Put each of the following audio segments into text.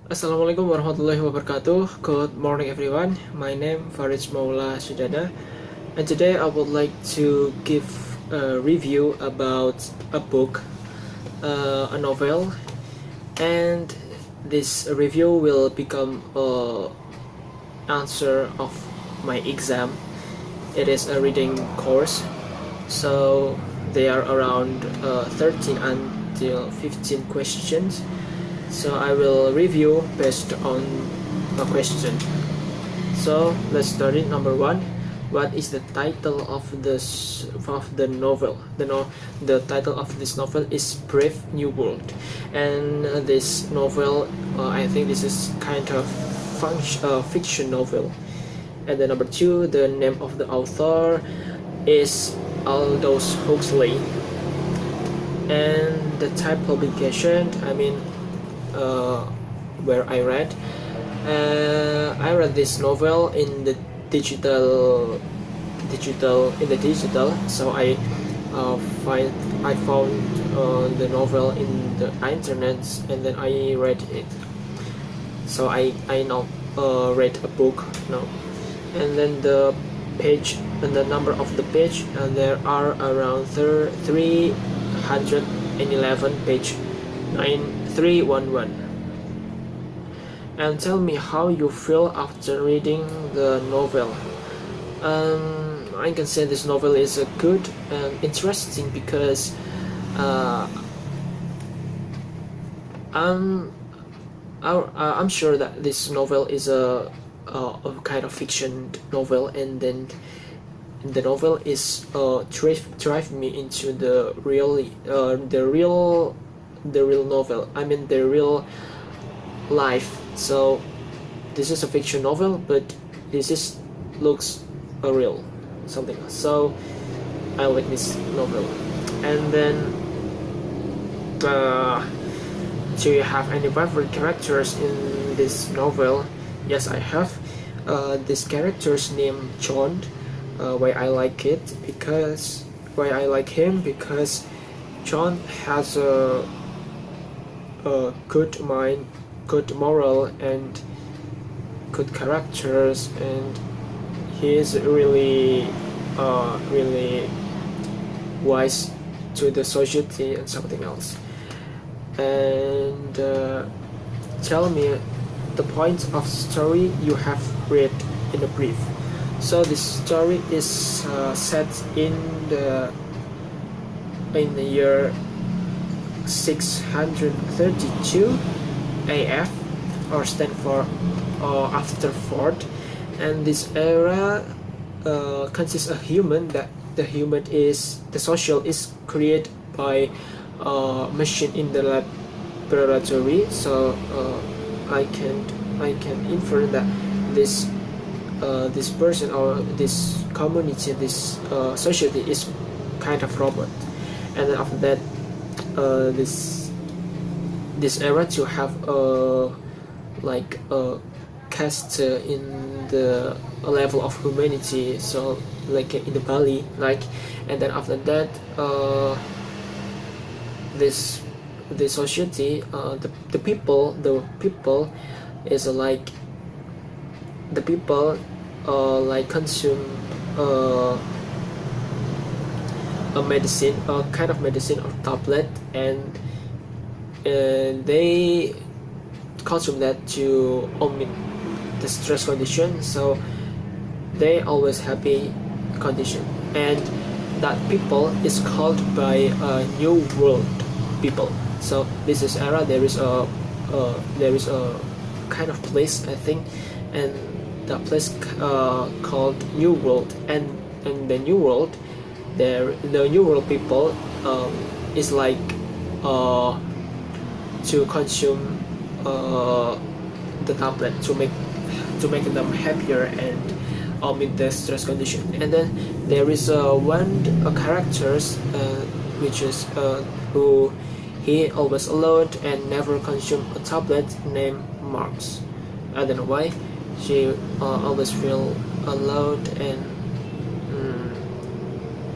Assalamualaikum warahmatullahi wabarakatuh. Good morning everyone. My name Farich Maula Shidana, and today I would like to give a review about a book, a novel, and this review will become a answer of my exam. It is a reading course, so they are around 13 until 15 questions. So I will review based on a question. So let's start it. Number one, what is the title of the novel? The title of this novel is Brave New World, and this novel, I think this is kind of fiction novel. And then number two, the name of the author is Aldous Huxley, and the type publication, uh, where I read this novel in the digital. So find I found the novel in the internet, and then I read it. So I now read a book now, and then the page and the number of the page, there are around 311 page 9311. And tell me how you feel after reading the novel. I can say this novel is good and interesting because I'm I'm sure that this novel is a kind of fiction novel, and then the novel is drive me into the real novel. I mean the real life. So this is a fiction novel, but this is looks a real something. So I like this novel. And then, do you have any favorite characters in this novel? Yes, I have. This character's name John. Why I like him because John has a good mind, good moral, and good characters, and he is really wise to the society and something else. And tell me the point of story you have read in a brief. So this story is set in the year 632 AF, or stand for after Ford, and this era consists of human. That the social is created by machine in the laboratory. So I can infer that this this person or this community, this society is kind of robot. And then after that, this era to have like a caste in the level of humanity, so like in the Bali, like. And then after that, this the society, the people is like the people like consume a medicine, a kind of medicine or tablet, and they consume that to omit the stress condition. So they always happy condition, and that people is called by new world people. So this is era, there is a kind of place, I think, and that place called New World. And in the New World, the New World people is like to consume the tablet to make them happier and omit the stress condition. And then there is one characters which is who he always alone and never consume a tablet, named Marx. I don't know why she always feel alone and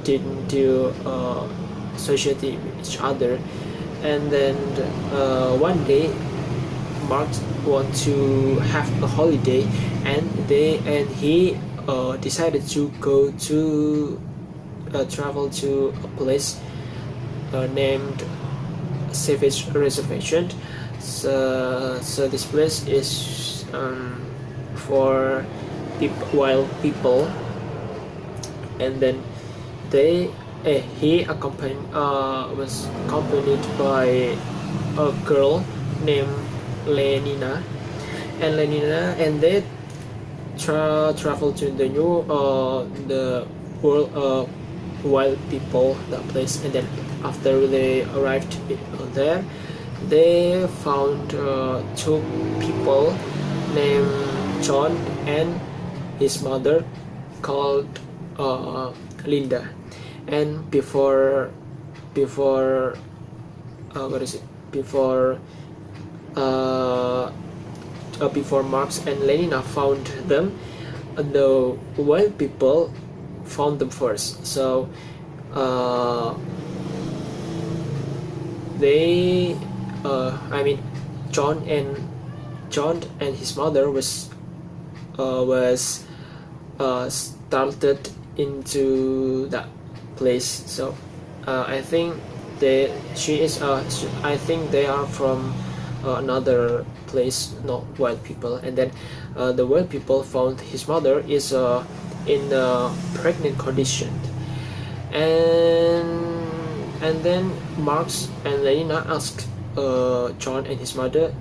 didn't do society with each other. And then one day Mark want to have a holiday, and he decided to go to travel to a place named Savage Reservation. So this place is for wild people, and then he was accompanied by a girl named Lenina, and they travel to the the world wild people, that place. And then after they arrived there, they found two people named John and his mother called Linda. And before what is it before before Marx and Lenina found them, the wild people found them first. So they I mean John and his mother was started into that place. So I think I think they are from another place, not wild people. And then the wild people found his mother is in a pregnant condition, and then Marx and Lenina asked John and his mother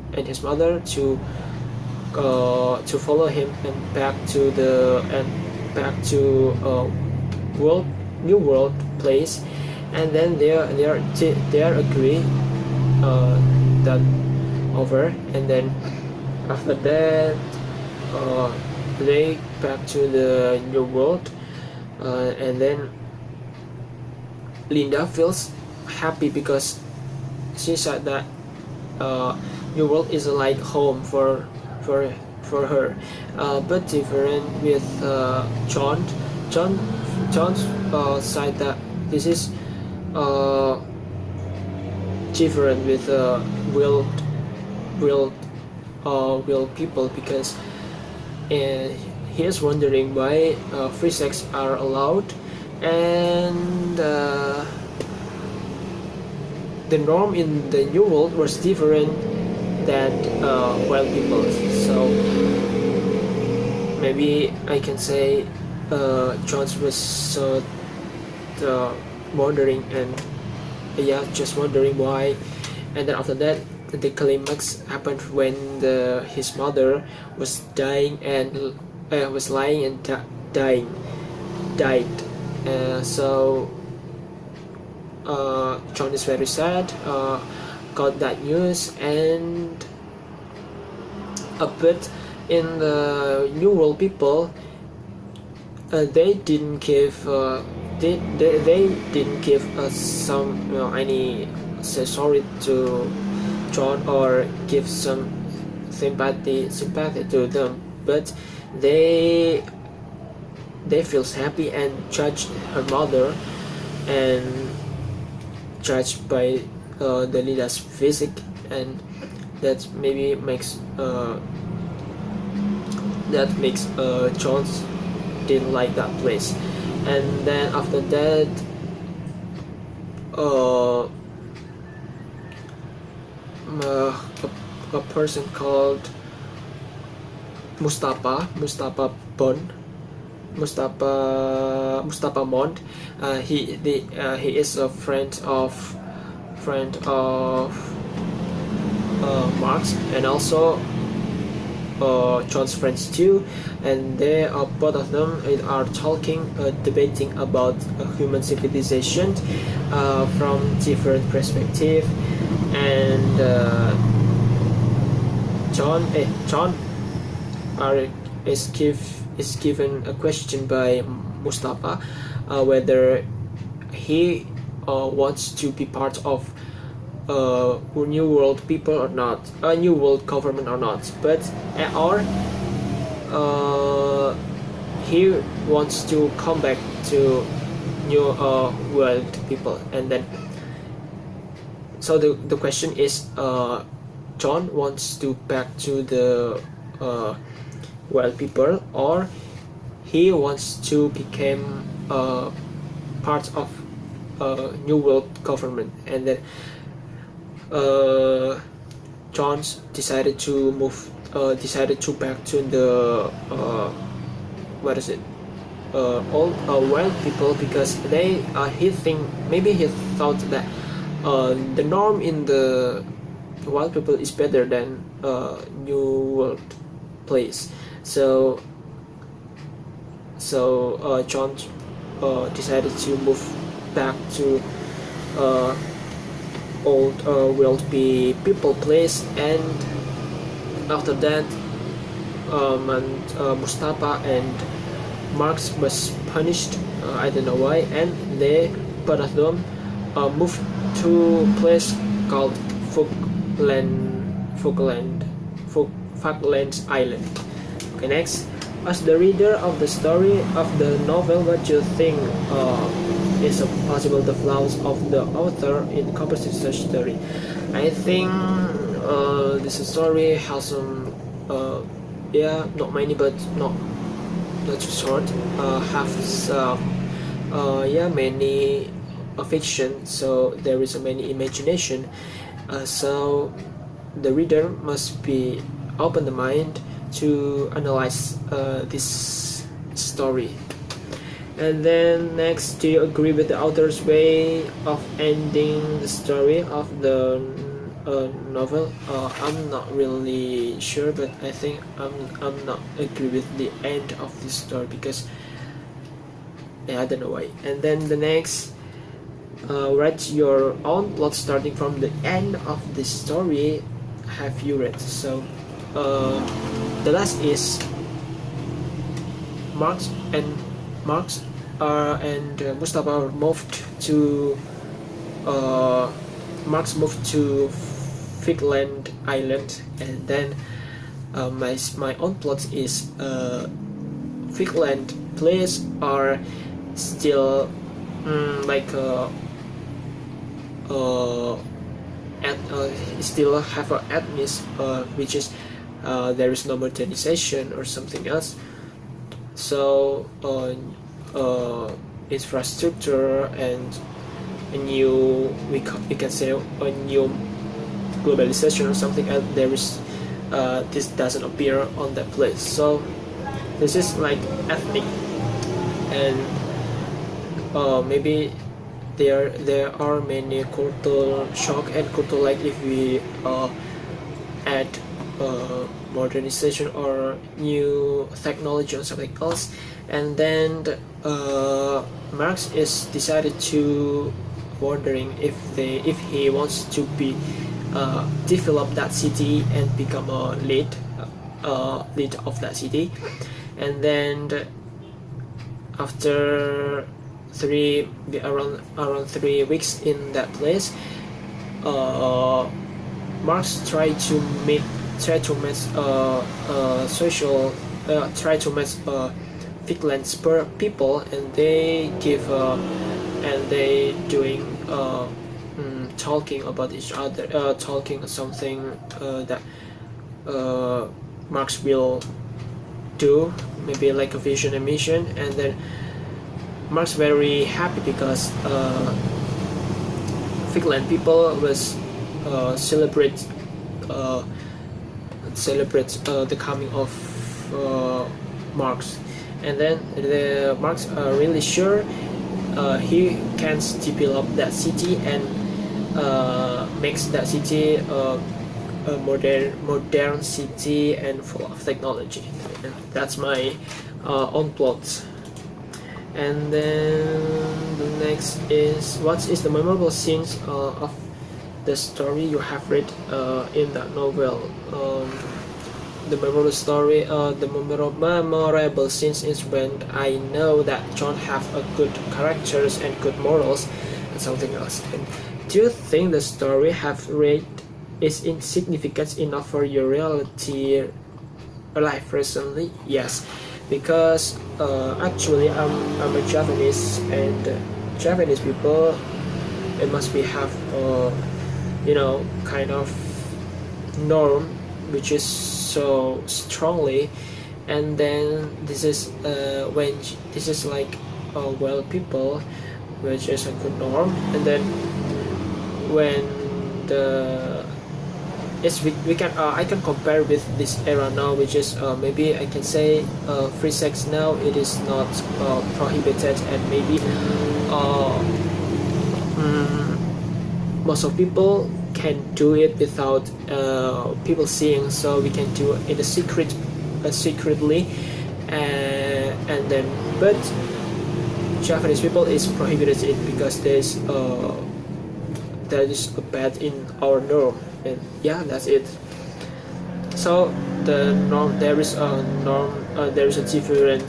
to follow him and back to new world place. And then they are agree that over. And then after that they back to the new world, and then Linda feels happy because she said that new world is like home for her, but different with John's side, that this is different with real people, because he is wondering why free sex are allowed, and the norm in the new world was different than wild people. So maybe I can say John was wondering, and just wondering why. And then after that, the climax happened when his mother was dying and was lying and died. So John is very sad, got that news, and but in the New World people, they didn't give they didn't give some any say sorry to John or give some sympathy to them, but they feels happy and judged her mother, and judged by the Lida's physique, and that maybe makes John didn't like that place. And then after that, a person called Mustafa Mond. He is a friend of Marx, and also John's friends too, and they are both of them are talking, debating about human civilization from different perspective. And John is given a question by Mustafa whether he wants to be part of New World people or not, New World government or not, but or he wants to come back to New World people. And then so the question is John wants to back to the wild people, or he wants to become part of new world government. And then John decided to back to the what is it old wild people, because he thought that the norm in the wild people is better than new world place. So John decided to move back to old world people place. And after that, Mustafa and Marx was punished. I don't know why, and they both of them moved to a place called Falklands Island. Okay, next. As the reader of the story of the novel, what do you think is possible the flaws of the author in composing such story? I think this story has some, not many, but not too short. Have some, many fiction, so there is many imagination. So the reader must be open the mind to analyze this story. And then next, do you agree with the author's way of ending the story of the novel? I'm not really sure, but I think I'm not agree with the end of this story, because I don't know why. And then the next, write your own plot starting from the end of the story. Have you read? So the last is Marx and Mustafa moved to Marx moved to Falkland Island. And then my own plot is Falkland place are still still have an atmosphere which is there is no modernization or something else. So infrastructure and a new, we can say a new globalization or something else, there is this doesn't appear on that place. So this is like ethnic, and maybe there are many cultural shock and cultural, like if we add modernization or new technology or something else. And then Marx is decided to wondering if he wants to be develop that city and become a lead of that city. And then after around 3 weeks in that place, Marx tried to meet social try to meet Falklands people, and they give and they doing talking about each other, talking something that Marx will do, maybe like a vision and mission. And then Marx very happy because Falkland people was celebrate the coming of Marx. And then the Marx really sure he can develop that city and makes that city a modern city and full of technology. And that's my own plot. And then the next is, what is the memorable scenes of the story you have read in that novel? The memorable story, the memorable scenes is when I know that John have a good characters and good morals and something else. And do you think the story have read is insignificant enough for your reality life recently? Yes, because actually I'm a Japanese, and Japanese people, it must be have kind of norm which is so strongly, and then this is when this is like well people, which is a good norm, and then when the yes we can I can compare with this era now, which is maybe I can say free sex now it is not prohibited, and maybe uh, most of people can do it without people seeing, so we can do it in a secretly, and then but Japanese people is prohibited it because there is a bad in our norm, and yeah, that's it. So the norm, there is a norm, there is a different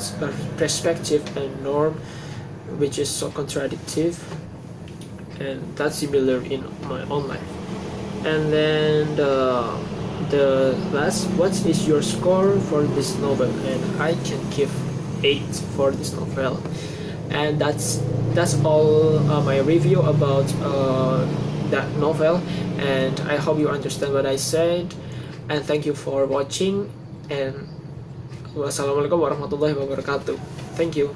perspective and norm which is so contradictory, and that's similar in my own life. And then the last, what is your score for this novel? And I can give 8 for this novel. And that's all my review about that novel, and I hope you understand what I said, and thank you for watching, and wassalamualaikum warahmatullahi wabarakatuh. Thank you.